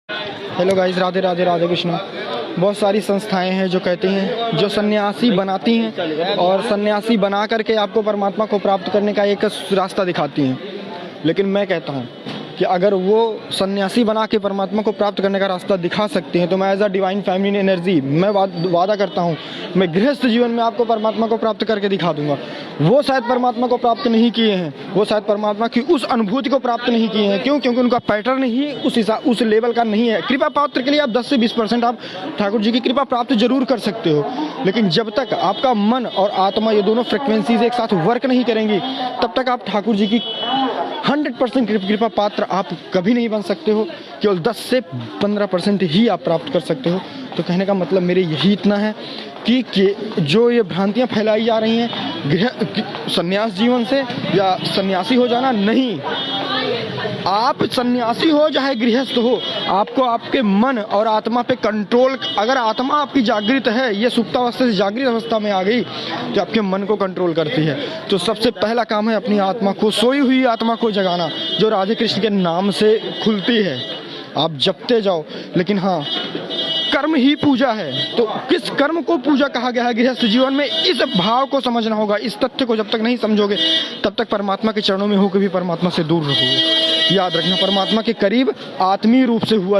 Hello guys, Radhe Radhe Radhe Krishna. बहुत सारी संस्थाएं हैं जो कहती हैं, जो सन्यासी बनाती हैं और सन्यासी बना करके आपको परमात्मा को प्राप्त करने का एक रास्ता दिखाती हैं। लेकिन मैं कहता हूं कि अगर वो सन्यासी बना के परमात्मा को प्राप्त करने का रास्ता दिखा सकते हैं तो मैं as a divine feminine energy मैं वादा करता हूं, मैं गृहस्थ जीवन में आपको परमात्मा को प्राप्त करके दिखा दूंगा। वो शायद परमात्मा को प्राप्त नहीं किए हैं, वो शायद परमात्मा की उस अनुभूति को प्राप्त नहीं किए हैं। क्यों? क्योंकि उनका पैटर्न ही उस लेवल का नहीं है। कृपा पात्र के लिए आप 10 से 20% आप ठाकुर जी की कृपा प्राप्त जरूर कर सकते हो, लेकिन जब तक आपका मन और आत्मा ये दोनों फ्रिक्वेंसीज एक साथ वर्क नहीं करेंगी तब तक आप ठाकुर जी की 100% कृपा पात्र आप कभी नहीं बन सकते हो। केवल 10 से 15% ही आप प्राप्त कर सकते हो। तो कहने का मतलब मेरे यही इतना है कि जो ये भ्रांतियां फैलाई जा रही हैं सन्यास जीवन से या सन्यासी हो जाना, नहीं। आप सन्यासी हो चाहे गृहस्थ हो, आपको आपके मन और आत्मा पे कंट्रोल, अगर आत्मा आपकी जागृत है, ये सुप्तावस्था से जागृत अवस्था में आ गई तो आपके मन को कंट्रोल करती है। तो सबसे पहला काम है अपनी आत्मा को, सोई हुई आत्मा को जगाना, जो राधे कृष्ण के नाम से खुलती है। आप जपते जाओ, लेकिन हाँ, कर्म ही पूजा है। तो किस कर्म को पूजा कहा गया है गृहस्थ जीवन में, इस भाव को समझना होगा। इस तथ्य को जब तक नहीं समझोगे तब तक परमात्मा के चरणों में होकर भी परमात्मा से दूर रहोगे। याद रखना, परमात्मा के करीब आत्मीय रूप से हुआ